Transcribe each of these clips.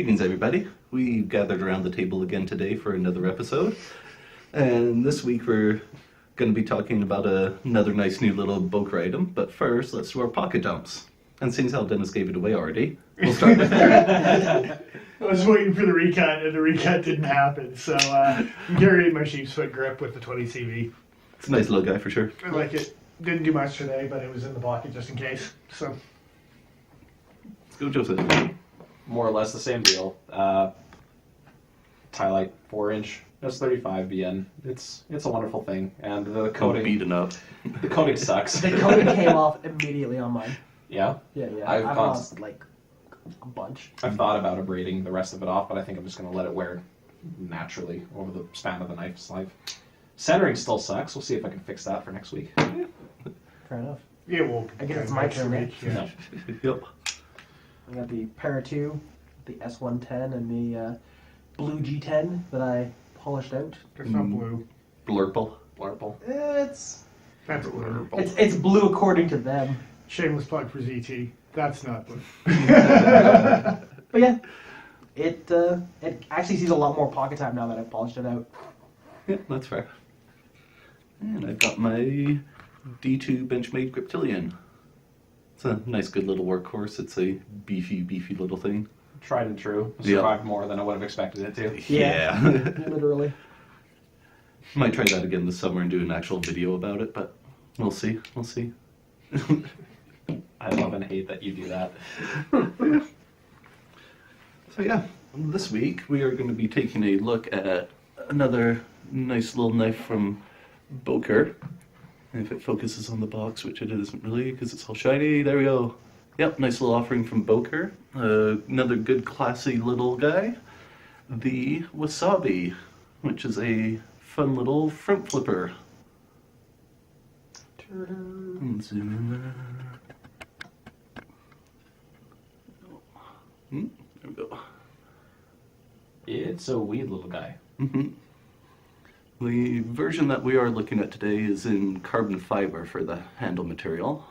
Greetings, everybody. We gathered around the table again today for another episode. And this week we're going to be talking about another nice new little Boker item. But first, let's do our pocket dumps. And seeing as how Dennis gave it away already, we'll start with that. I was waiting for the recut, and the recut didn't happen. So I'm carrying my sheep's foot grip with the 20 CV. It's a nice little guy for sure. I like it. Didn't do much today, but it was in the pocket just in case. So Let's go, Joseph. More or less the same deal. Tie light 4-inch, just 35 BN. It's a wonderful thing, and the coating Beaten up. the coating sucks. The coating came off immediately on mine. Yeah, Yeah. I've I've gone- lost like a bunch. I've thought about abrading the rest of it off, but I think I'm just going to let it wear naturally over the span of the knife's life. Centering still sucks. We'll see if I can fix that for next week. Fair enough. yeah, well, I guess it's my turn, right? Yeah. Yep. I got the Para 2, the S110, and the blue G10 that I polished out. It's not blue. Blurple. Blurple. It's That's blue. it's blue according to them. Shameless plug for ZT. That's not blue. But yeah, it actually sees a lot more pocket time now that I've polished it out. Yeah, that's fair. And I've got my D2 Benchmade Griptilian. It's a nice, good little workhorse. It's a beefy little thing. Tried and true. Yeah. Survived more than I would have expected it to. Yeah. Literally. Might try that again this summer and do an actual video about it, but we'll see. We'll see. I love and hate that you do that. So yeah, this week we are going to be taking a look at another nice little knife from Boker. If it focuses on the box, which it isn't really because it's all shiny. There we go. Yep, nice little offering from Boker. Another good classy little guy. The Wasabi, which is a fun little front flipper. And zoom in there. There we go. It's a weird little guy. Mm-hmm. The version that we are looking at today is in carbon fiber for the handle material.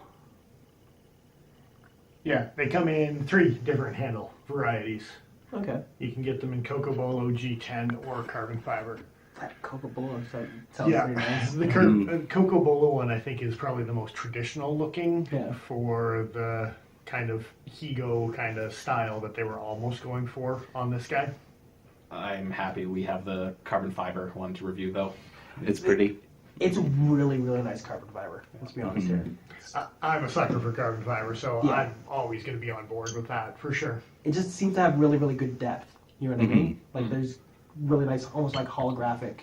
Yeah, they come in 3 different handle varieties. Okay. You can get them in Coco Bolo G10 or carbon fiber. That Coca-Cola sounds Yeah, pretty nice. the Coco Bolo one I think is probably the most traditional looking Yeah. for the kind of Higo kind of style that they were almost going for on this guy. I'm happy we have the carbon fiber one to review, though. It's pretty. It's really nice carbon fiber. Let's be honest here. I'm a sucker for carbon fiber, so Yeah. I'm always going to be on board with that for sure. It just seems to have really good depth. You know what I mean? Like there's really nice, almost like holographic.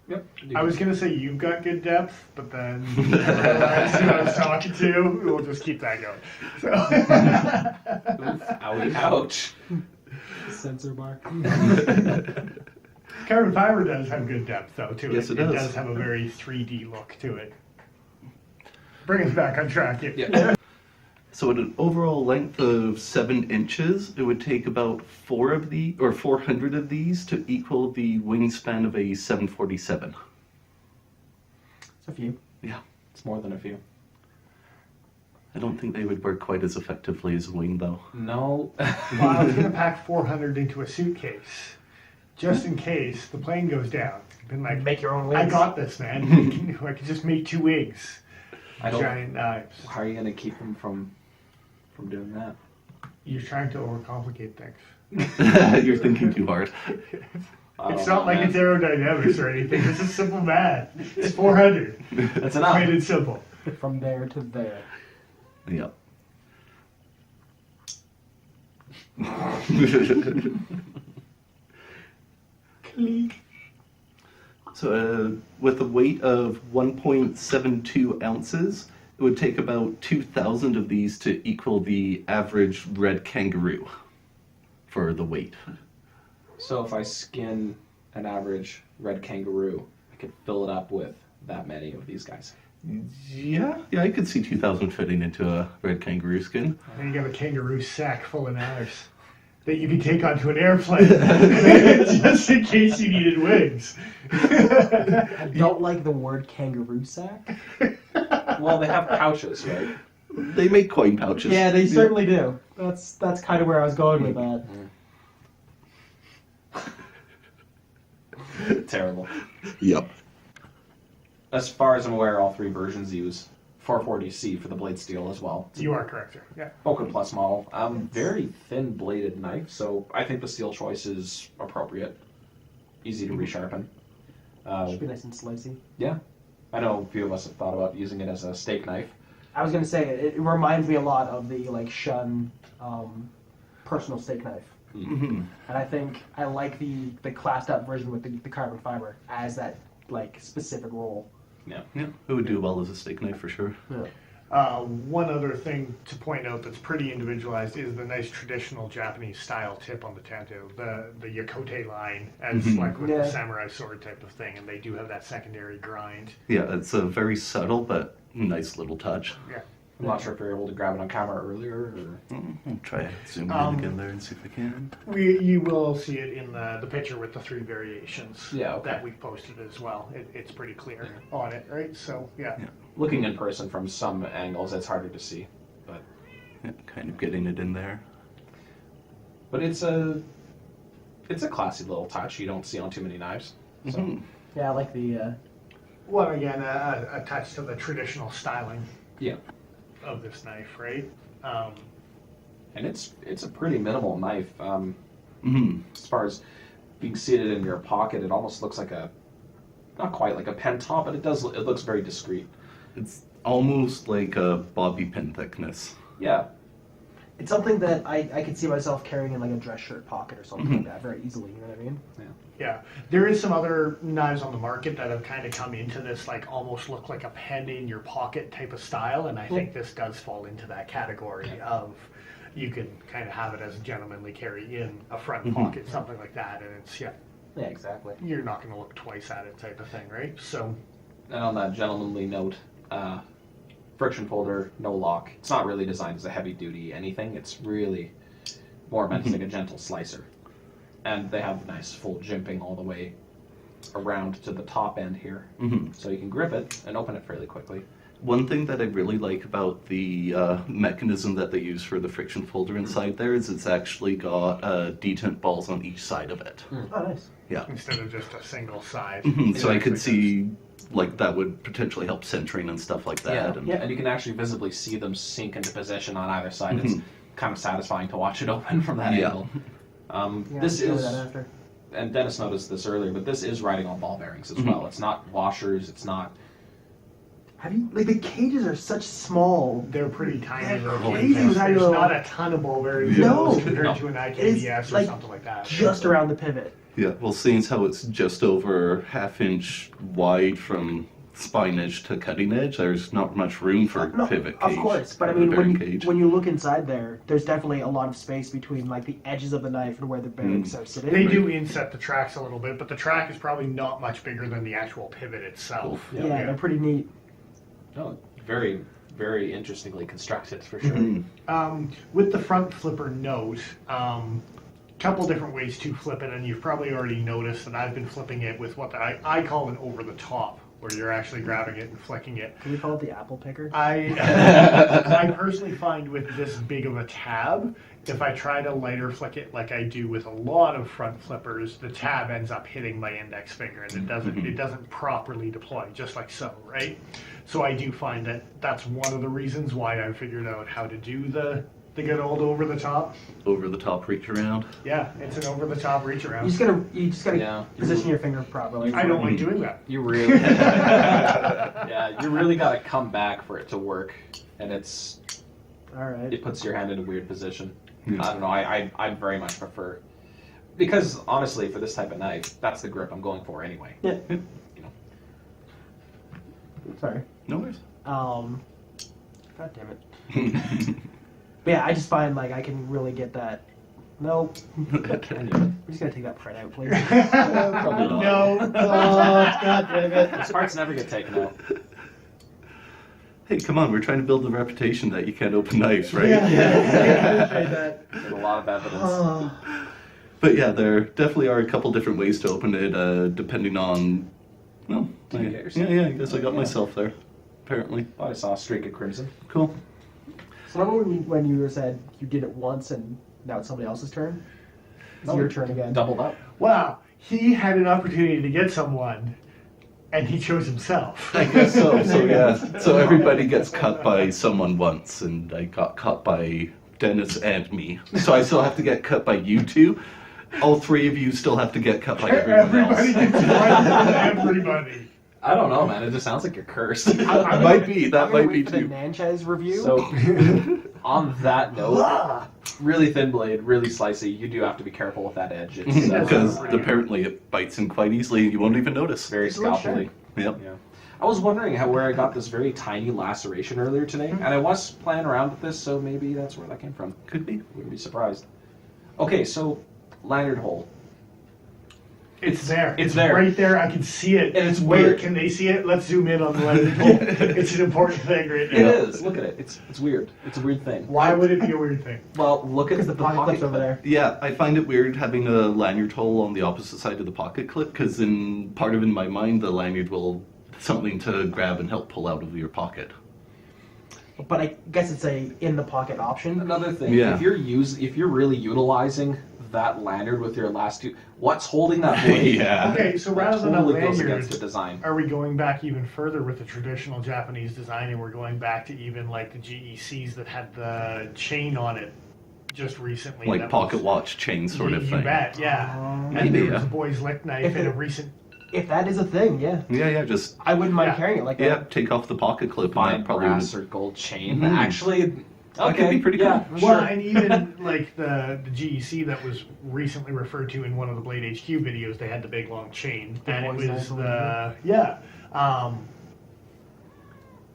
Yep. I was going to say you've got good depth, but then I realized who I was talking to. We'll just keep that going. So. Ouch. Ouch. Sensor bar. Carbon fiber does have good depth, though, to Yes, it. it does. It does have a very 3D look to it. Bring us back on track. Yeah. So at an overall length of 7 inches, it would take about 400 of these to equal the wingspan of a 747. It's a few. Yeah. It's more than a few. I don't think they would work quite as effectively as a wing, though. No. Well, I was going to pack 400 into a suitcase, just in case the plane goes down. Been like, Make your own I wings. got this, man. I could just make 2 wings. I don't- Giant knives. How are you going to keep them from doing that? You're trying to overcomplicate things. You're thinking too hard. It's not like it's aerodynamics or anything. This is simple math. It's 400. That's enough. Plain and simple. From there to there. Yep. Clink. So with a weight of 1.72 ounces, it would take about 2,000 of these to equal the average red kangaroo for the weight. So if I skin an average red kangaroo, I could fill it up with that many of these guys. Yeah, I could see 2,000 fitting into a red kangaroo skin. And you got a kangaroo sack full of knives that you can take onto an airplane just in case you needed wings. I don't like the word kangaroo sack. Well, they have pouches, right? They make coin pouches. Yeah, they certainly do. That's kind of where I was going with that. Terrible. Yep. As far as I'm aware, all 3 versions use 440C for the blade steel as well. It's You are correct, sir. Yeah. Boker Plus model. Very thin bladed knife, so I think the steel choice is appropriate. Easy to resharpen. Should be nice and slicey. Yeah. I know a few of us have thought about using it as a steak knife. I was gonna say it reminds me a lot of the like Shun personal steak knife, Mm-hmm. and I think I like the classed up version with the carbon fiber as that like specific role. Yeah. Yeah, it would do well as a steak knife for sure. Yeah. One other thing to point out that's pretty individualized is the nice traditional Japanese style tip on the tanto, the Yokote line, as like with the samurai sword type of thing, and they do have that secondary grind. Yeah, it's a very subtle but nice little touch. Yeah. I'm not sure if you're able to grab it on camera earlier. Or... I'll try zooming in again there and see if I can. You will see it in the picture with the 3 variations that we've posted as well. It's pretty clear on it, right? So, yeah. Looking in person from some angles, it's harder to see. But Kind of getting it in there. it's a classy little touch you don't see on too many knives. So. Mhm. Yeah, I like the. Well, again, a touch to the traditional styling Yeah. of this knife, right? And it's a pretty minimal knife. Mhm. As far as being seated in your pocket, it almost looks like not quite like a pen top, but it looks very discreet. It's almost like a bobby pin thickness. Yeah. It's something that I could see myself carrying in like a dress shirt pocket or something like that very easily. You know what I mean? Yeah, there is some other knives on the market that have kind of come into this, like almost look like a pen in your pocket type of style, and I think this does fall into that category of you can kind of have it as a gentlemanly carry in a front pocket, something like that, and it's Yeah, exactly. you're not going to look twice at it type of thing, right? So, And on that gentlemanly note, friction folder, no lock. It's not really designed as a heavy duty anything. It's really more meant as like a gentle slicer. And they have nice full jimping all the way around to the top end here. Mhm. So you can grip it and open it fairly quickly. One thing that I really like about the mechanism that they use for the friction folder inside there is it's actually got detent balls on each side of it. Oh, nice. Yeah. instead of just a single side. So I could actually see like that would potentially help centering and stuff like that. Yeah, And, and you can actually visibly see them sink into position on either side. It's kind of satisfying to watch it open from that Yeah. angle. Yeah, This I'll show is, that after. and Dennis noticed this earlier, but this is riding on ball bearings as well. It's not washers. It's not. Have you like the cages are such small? They're pretty tiny. They're little crazy things. tiny There's little- not a ton of ball bearings No. compared No. to an It's IKBS or like something like that. Just around the pivot. yeah, well, seeing as how it's just over half-inch wide from spine edge to cutting edge, there's not much room for No, pivot of cage. course, but I or mean, bearing when cage. you look inside there, there's definitely a lot of space between like the edges of the knife and where the bearings are sitting. They do inset the tracks a little bit, but the track is probably not much bigger than the actual pivot itself. Yeah, they're pretty neat. No, very, very interestingly constructed for sure. With the front flipper note, couple different ways to flip it, and you've probably already noticed that I've been flipping it with what I call an over the top, where you're actually grabbing it and flicking it. Can we call it the apple picker? I personally find with this big of a tab, if I try to lighter flick it like I do with a lot of front flippers, the tab ends up hitting my index finger and it doesn't properly deploy, just like so, right? So I do find that that's one of the reasons why I figured out how to do the good old over the top. Over the top reach around. Yeah, it's an over the top reach around. You just gotta Yeah. position your finger properly. I don't like doing that. You really, yeah, you really got to come back for it to work, and All right. it puts your hand in a weird position. Yeah. I don't know. I very much prefer, because honestly, for this type of knife, that's the grip I'm going for anyway. Yeah. You know. Sorry. No worries. God damn it. But yeah, I just find like I can really get that. No, we're just gonna take that print out, please. Probably not. No. God damn it. Those parts never get taken out. Hey, come on, we're trying to build the reputation that you can't open knives, right? that. There's a lot of evidence. But yeah, there definitely are a couple different ways to open it, depending on. Well, Did you get yourself? yeah, I guess I got myself there. Apparently, Thought I saw a streak of crimson. cool. So remember when you said you did it once and now it's somebody else's turn? It's your turn again. Doubled up. Wow. he had an opportunity to get someone, and he chose himself. I guess so. So yeah. So everybody gets cut by someone once, and I got cut by Dennis and me. So I still have to get cut by you two. All three of you still have to get cut by everyone Everybody else. gets one from everybody. I don't know, man. It just sounds like you're cursed. It might be. That I'm gonna might be wait for the too. Natchez review. So, on that note, really thin blade, really slicey. You do have to be careful with that edge. It's Because pretty apparently it bites in quite easily, and you won't even notice. very It's a little scalpely. Yep. Yeah. I was wondering where I got this very tiny laceration earlier today, and I was playing around with this, so maybe that's where that came from. Could be. Wouldn't be surprised. Okay, so lanyard hole. It's there. It's there. Right there. I can see it. And it's Wait, weird. can they see it? Let's zoom in on the lens. It's an important thing right It now. is. Look at it. It's weird. It's a weird thing. Why would it be a weird thing? Well, look at Because the pocket clip's over there. Yeah, I find it weird having a lanyard hole on the opposite side of the pocket clip, because in my mind, the lanyard will something to grab and help pull out of your pocket. But I guess it's a in the pocket option. Another thing, Yeah. if you're really utilizing that lanyard with your last two, what's holding that blade? Yeah. Okay, so That rather than a totally goes against the lanyard, design. are we going back even further with the traditional Japanese design, and we're going back to even like the GECs that had the chain on it just recently? Like that pocket was, watch chain sort of you thing. bet, yeah. And Maybe, there was yeah. a boy's lick knife If in a it- recent. If that is a thing, yeah. Yeah, just I wouldn't mind Yeah. carrying it like yeah, that. take off the pocket clip. And Fine that probably brass would, or gold chain. Mhm. Actually, That could be pretty yeah, cool. Sure. Well, and even like the GEC that was recently referred to in one of the Blade HQ videos, they had the big long chain, The and it boys' was knife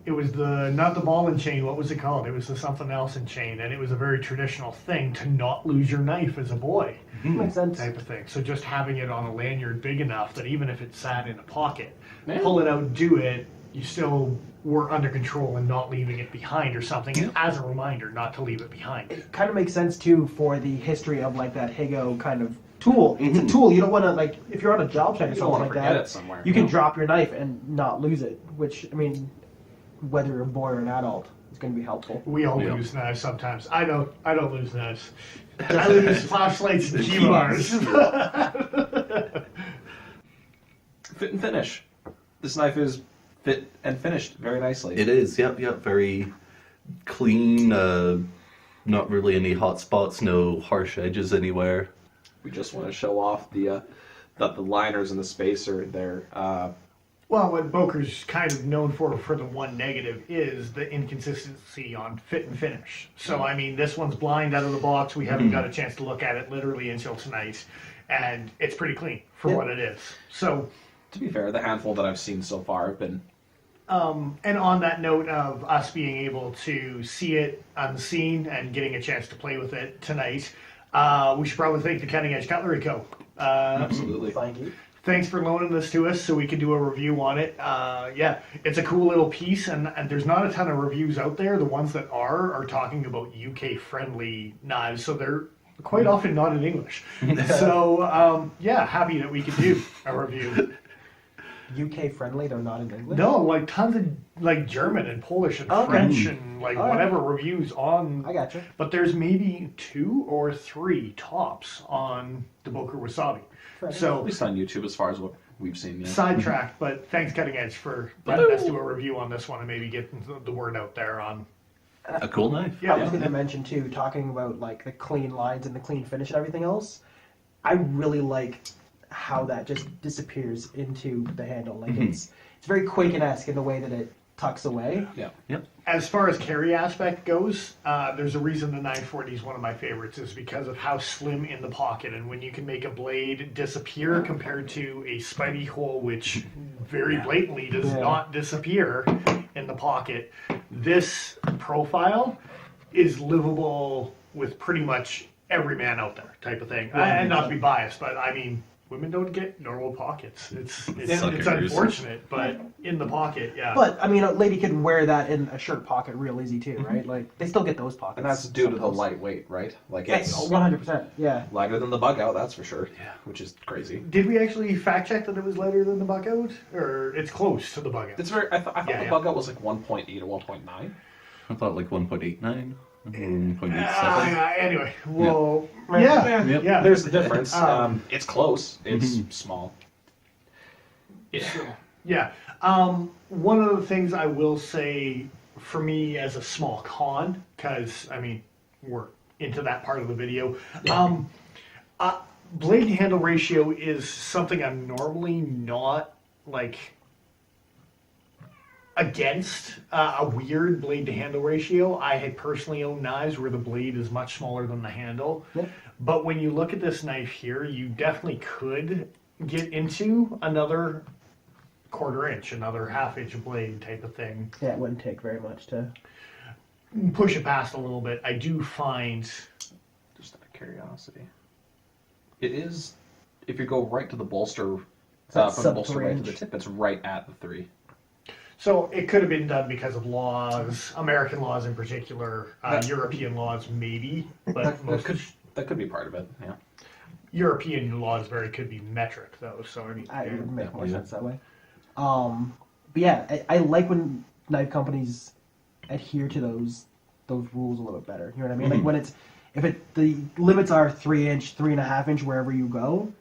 it was the not the ball and chain. What was it called? It was the something else and chain, and it was a very traditional thing to not lose your knife as a boy Makes sense. type of thing. So just having it on a lanyard big enough that even if it sat in a pocket, Yeah. pull it out, do it, you still were under control and not leaving it behind or something. And as a reminder, not to leave it behind. It kind of makes sense too for the history of like that Higo kind of tool. It's a tool. You don't want to like if you're on a job site or You don't something want to like forget that. it somewhere. You can drop your knife and not lose it. Which I mean, whether you're a boy or an adult, it's going to be helpful. We all Yeah. lose knives sometimes. I don't lose knives. I lose flashlights and key bars. Fit and finish. This knife is fit and finished very nicely. It is, yep, very clean, not really any hot spots, no harsh edges anywhere. We just want to show off the that the liners and the spacer there. Well, what Boker's kind of known for the one negative is the inconsistency on fit and finish. So, I mean, this one's blind out of the box. We haven't got a chance to look at it literally until tonight. And it's pretty clean for Yeah. what it is. So, To be fair, the handful that I've seen so far have been and on that note of us being able to see it unseen and getting a chance to play with it tonight, we should probably thank the Cutting Edge Cutlery Co. absolutely. Thank you. Thanks for loaning this to us so we could do a review on it. Yeah, it's a cool little piece, and there's not a ton of reviews out there. The ones that are talking about UK-friendly knives, so they're quite often not in English. So, yeah, happy that we could do a review. UK friendly, they're not in English. No, like tons of like German and Polish and Okay. French and like All right. whatever reviews on. I gotcha. But there's maybe 2 or 3 tops on the Boker Wasabi. Fair At So least on YouTube, as far as what we've seen. Yeah. sidetracked, but thanks Cutting Edge for letting us do a review on this one and maybe get the word out there on. A cool knife. Yeah, I was going to mention too, talking about like the clean lines and the clean finish and everything else. I really like how that just disappears into the handle. Like it's very Quaken-esque in the way that it tucks away. Yeah. Yep. As far as carry aspect goes, there's a reason the 940 is one of my favorites is because of how slim in the pocket and when you can make a blade disappear compared to a spidey hole which very blatantly does Yeah. not disappear in the pocket. This profile is livable with pretty much every man out there type of thing. And not to be biased, but I mean, women don't get normal pockets. It's Suckers. unfortunate, but in the pocket, yeah. But I mean, a lady could wear that in a shirt pocket real easy too, right? Like they still get those pockets. And that's due to the sometimes. lightweight, right? Like Yes, it's 100%. Yeah. lighter than the bug out, that's for sure. Yeah. Which is crazy. Did we actually fact check that it was lighter than the bug out? Or it's close to the bug out? It's very. I thought Yeah, the yeah. bug out was like 1.8 or 1.9. I thought like 1.89. 0.87. Anyway, well, Yep. yeah. There's the difference. Um, It's close. It's small. Yeah. Yeah. One of the things I will say for me as a small con, because I mean we're into that part of the video. Blade to handle ratio is something I'm normally not like against a weird blade to handle ratio. I had personally owned knives where the blade is much smaller than the handle. Yep. But when you look at this knife here, you definitely could get into another quarter inch, another half-inch blade type of thing. Yeah, it wouldn't take very much to. Push it past a little bit. I do find... Just out of curiosity. It is, if you go right to the bolster, That's from the bolster right to the sub-3 tip, it's right at the 3. So it could have been done because of laws, American laws in particular, European laws maybe, but most That could be part of it, yeah. European laws could be metric though. So I mean, It would make more Yeah. sense that way. But yeah, I like when knife companies adhere to those rules a little bit better. You know what I mean? Like when the limits are 3 inch, 3.5 inch wherever you go.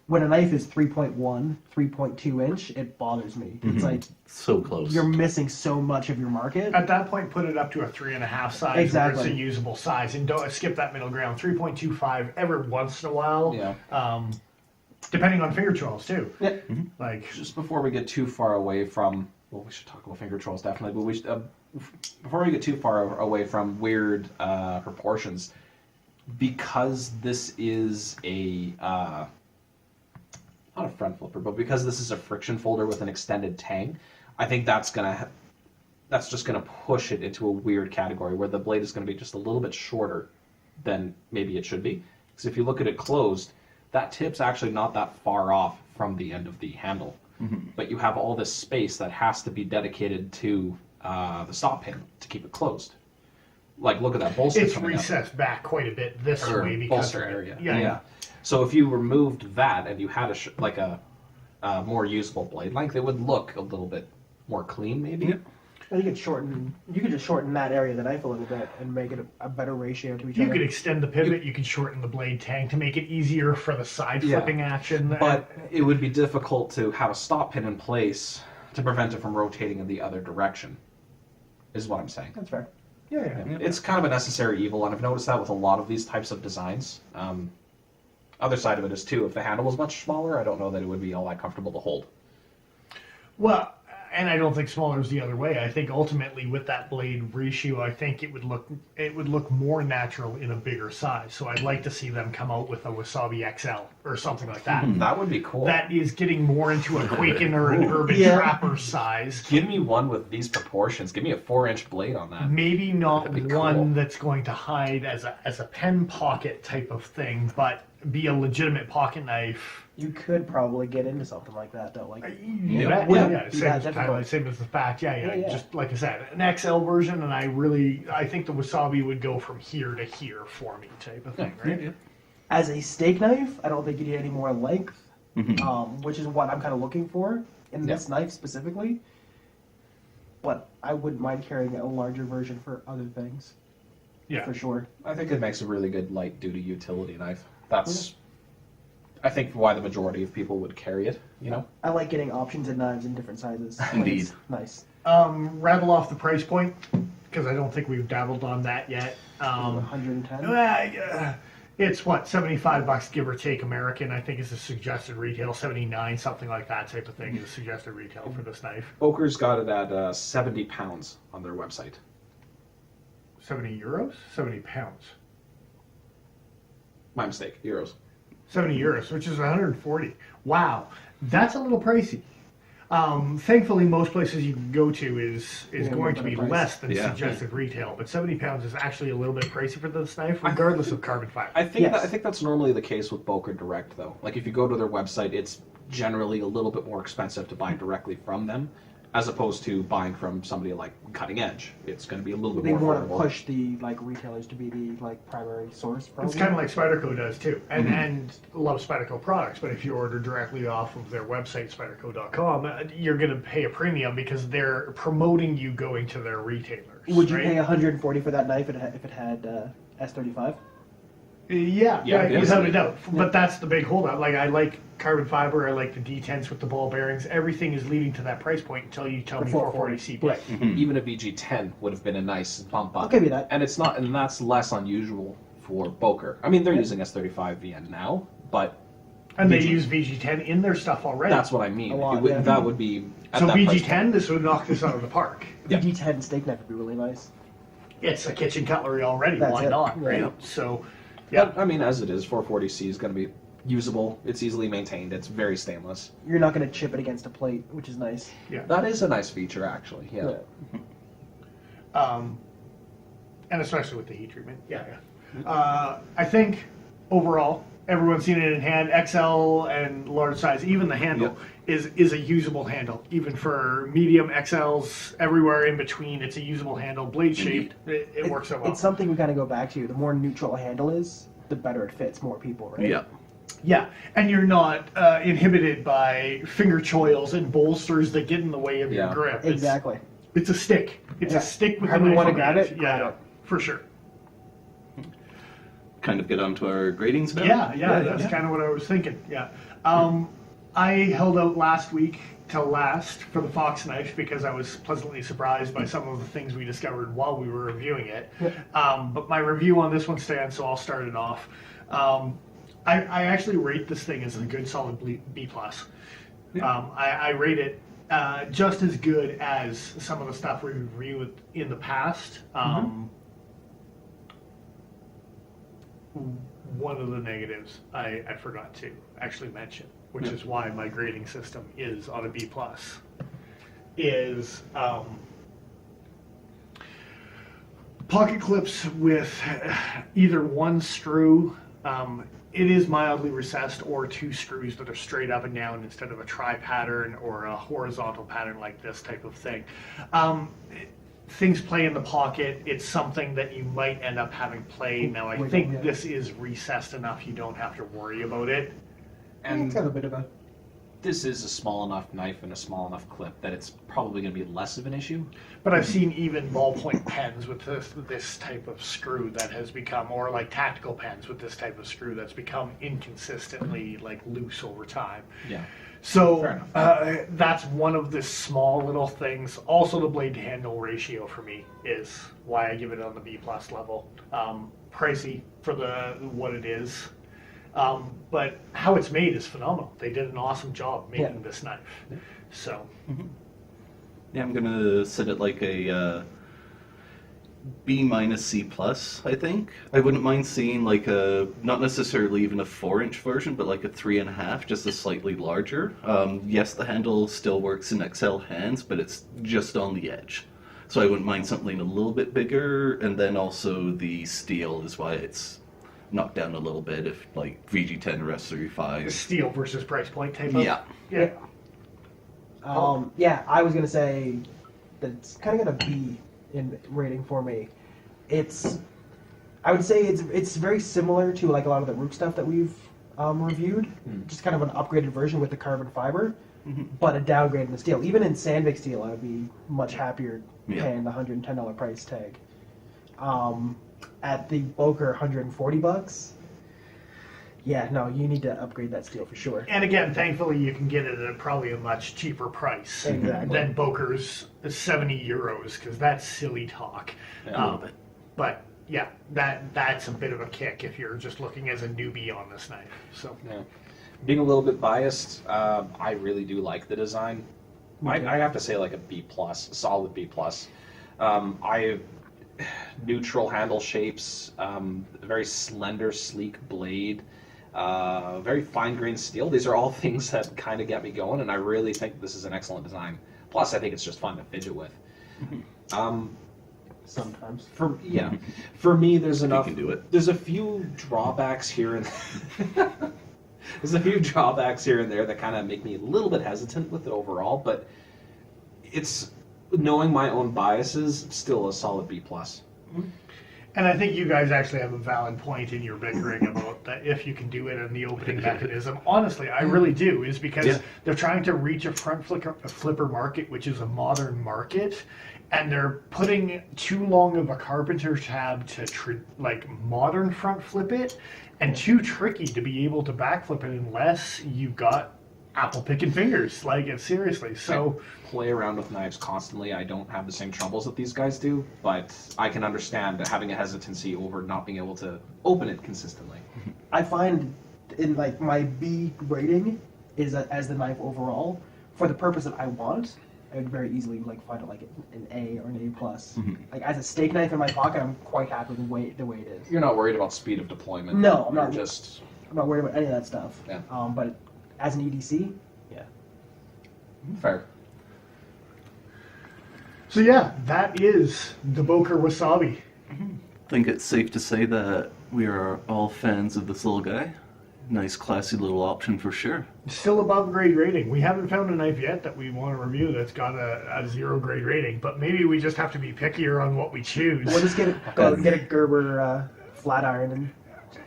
When a knife is 3.1, 3.2 inch, it bothers me. It's like So close. you're missing so much of your market. at that point, put it up to a 3.5 size, Exactly. where it's a usable size, and don't skip that middle ground. 3.25 every once in a while. Yeah. Depending on finger trolls too. Yeah. Like Just before we get too far away from, well, we should talk about finger trolls definitely, but we should, before we get too far away from weird proportions, because this is a not a front flipper, but because this is a friction folder with an extended tang, I think that's just gonna push it into a weird category where the blade is gonna be just a little bit shorter than maybe it should be. Because if you look at it closed, that tip's actually not that far off from the end of the handle. But you have all this space that has to be dedicated to the stop pin to keep it closed. Like, look at that bolster. it's coming up. recessed back quite a bit this Or way because bolster of it. area. Yeah. So if you removed that and you had a more usable blade length, it would look a little bit more clean, maybe. Yep. And you could just shorten that area of the knife a little bit and make it a better ratio to each You other. could extend the pivot. You could shorten the blade tang to make it easier for the side Yeah. flipping action. But it would be difficult to have a stop pin in place to prevent it from rotating in the other direction, is what I'm saying. That's fair. yeah. It's kind of a necessary evil, and I've noticed that with a lot of these types of designs. Other side of it is, too, if the handle was much smaller, I don't know that it would be all that comfortable to hold. Well, and I don't think smaller is the other way. I think ultimately with that blade ratio, I think it would look more natural in a bigger size. So I'd like to see them come out with a Wasabi XL or something like that. That would be cool. That is getting more into a Quaken or an Urban Yeah. Trapper size. Give me one with these proportions. Give me a 4-inch blade on that. Maybe not That'd be one cool. that's going to hide as a pen pocket type of thing, but be a legitimate pocket knife. You could probably get into something like that, though. Like, You bet. Wouldn't Yeah, be same that as difficult. same as the fact. Yeah. Yeah, yeah. Just like I said, an XL version, and I think the Wasabi would go from here to here for me, type of thing, right? Yeah. as a steak knife, I don't think you need any more length, which is what I'm kind of looking for in this knife specifically. But I wouldn't mind carrying a larger version for other things, Yeah. for sure. I think it makes a really good light-duty utility knife. That's, I think, why the majority of people would carry it, you know? I like getting options in knives in different sizes. Like, Indeed. it's nice. Rattle off the price point because I don't think we've dabbled on that yet. 110. It's what, $75 give or take American, I think is the suggested retail, 79, something like that type of thing is suggested retail for this knife. Boker's got it at 70 pounds on their website. 70 euros? 70 pounds. My mistake, euros. 70 euros, which is 140. Wow, that's a little pricey. Thankfully, most places you can go to is going to be price. less than Yeah. suggested retail, but 70 pounds is actually a little bit pricey for this knife, regardless of carbon fiber. I think Yes. I think that's normally the case with Boker Direct, though. Like, if you go to their website, it's generally a little bit more expensive to buy directly from them. as opposed to buying from somebody like Cutting Edge. It's going to be a little bit They more want to affordable. push the like retailers to be the like primary source. Probably. It's kind of like Spyderco does too, and love Spyderco products. But if you order directly off of their website, Spyderco.com, you're going to pay a premium because they're promoting you going to their retailers. Would you right? pay $140 for that knife if it had S35? Yeah, yeah. without a doubt. But that's the big holdup. Like, I like carbon fiber, I like the D10s with the ball bearings. Everything is leading to that price point until you tell me 440 blade. Even a VG10 would have been a nice bump up. I'll give you that. And it's not, and that's less unusual for Boker. I mean, they're using S35 VN now, but And they use VG10 in their stuff already. that's what I mean. A lot, It would- yeah. That would be at So that price VG10, point. this would knock this out of the park. Yeah. VG10 steak knife would be really nice. It's a kitchen cutlery already. That's Why it. not? Right. Yeah. So, yeah. But, I mean, as it is, 440C is going to be usable. It's easily maintained. It's very stainless. You're not going to chip it against a plate, which is nice. That is a nice feature, actually. Yeah. And especially with the heat treatment. I think overall, everyone's seen it in hand. XL and large size, even the handle is a usable handle. Even for medium XLs, everywhere in between, it's a usable handle. Blade shaped, it works out well. It's something we kind of go back to. The more neutral a handle is, the better it fits more people, right? Yeah. Yeah, and you're not inhibited by finger choils and bolsters that get in the way of your Yeah. grip. Exactly. It's a stick. It's Yeah. a stick with However a you knife wanna on the grab edge. it, Yeah, grab it. for sure. Kind of get onto our gradings now? Yeah, that's kind of what I was thinking. Yeah. I held out last week till last for the Fox knife because I was pleasantly surprised by some of the things we discovered while we were reviewing it. But my review on this one stands, so I'll start it off. I actually rate this thing as a good solid B+. I rate it just as good as some of the stuff we've reviewed in the past. One of the negatives I forgot to actually mention, which is why my grading system is on a B+, is pocket clips with either one screw. It is mildly recessed, or two screws that are straight up and down instead of a tri-pattern or a horizontal pattern like this type of thing. Things play in the pocket. It's something that you might end up having play. Now, I think this is recessed enough you don't have to worry about it. And It's got a bit of a... this is a small enough knife and a small enough clip that it's probably going to be less of an issue. But I've seen even ballpoint pens with this type of screw that has become, or like tactical pens with this type of screw that's become inconsistently like loose over time. Yeah. So Fair enough. that's one of the small little things. Also, the blade to handle ratio for me is why I give it on the B+ level. Pricey for what it is. But how it's made is phenomenal. They did an awesome job making this knife. So, Yeah, I'm gonna set it like a B- C+, I think. I wouldn't mind seeing like a, not necessarily even a 4-inch version, but like a 3.5, just a slightly larger. Yes, the handle still works in XL hands, but it's just on the edge. So I wouldn't mind something a little bit bigger, and then also the steel is why it's knocked down a little bit if like VG10 or S35. steel versus price point type of. Yeah. Yeah. I was gonna say that it's kind of got a B in rating for me. I would say it's very similar to like a lot of the Rook stuff that we've reviewed. Just kind of an upgraded version with the carbon fiber, but a downgrade in the steel. Even in Sandvik steel, I would be much happier paying the $110 price tag. At the Boker, $140. Yeah, no, you need to upgrade that steel for sure. And again, thankfully, you can get it at probably a much cheaper price Exactly. than Boker's 70 euros, because that's silly talk. Yeah, a little bit. But yeah, that's a bit of a kick if you're just looking as a newbie on this knife. So Yeah. Being a little bit biased, I really do like the design. I have to say like a B+, solid B+. Neutral handle shapes, very slender, sleek blade, very fine-grained steel. These are all things that kind of get me going, and I really think this is an excellent design. Plus, I think it's just fun to fidget with. Sometimes. For me, there's enough. can do it. There's a few drawbacks here and there's a few drawbacks here and there that kind of make me a little bit hesitant with it overall, but it's knowing my own biases, still a solid B+. And I think you guys actually have a valid point in your bickering about that if you can do it in the opening mechanism. Honestly, I really do, is because they're trying to reach a flipper market, which is a modern market, and they're putting too long of a carpenter tab to modern front flip it, and too tricky to be able to backflip it unless you've got apple picking fingers. Like, it's seriously. So I play around with knives constantly. I don't have the same troubles that these guys do, but I can understand having a hesitancy over not being able to open it consistently. I find in like my B rating is as the knife overall for the purpose that I want. I would very easily like find it like an A or an A+. Like as a steak knife in my pocket, I'm quite happy with the way it is. You're not worried about speed of deployment. No, I'm You're not. just I'm not worried about any of that stuff. Yeah. But as an EDC, yeah. fair. So yeah, that is the Boker Wasabi. I think it's safe to say that we are all fans of this little guy. Nice, classy little option for sure. Still above grade rating. We haven't found a knife yet that we want to review that's got a 0 grade rating, but maybe we just have to be pickier on what we choose. We'll just get a Gerber flat iron and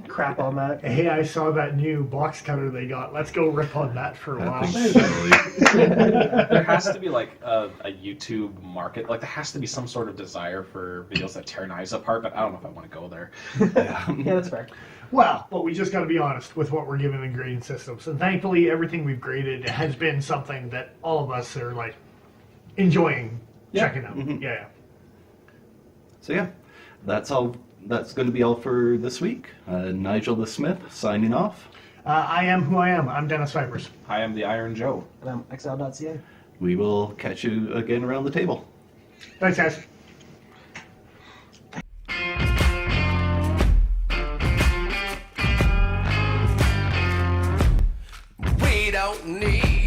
crap on that. Hey, I saw that new box cutter they got. Let's go rip on that for a That while. thing's silly. There has to be like a YouTube market. Like there has to be some sort of desire for videos that tear knives apart, but I don't know if I want to go there. Yeah, that's fair. Well, but we just got to be honest with what we're given in grading systems. And thankfully, everything we've graded has been something that all of us are like enjoying checking out. Yeah. So yeah, that's all. That's going to be all for this week. Nigel the Smith signing off. I am who I am. I'm Dennis Vipers. I am the Iron Joe. And I'm XL.ca. We will catch you again around the table. Thanks, guys. We don't need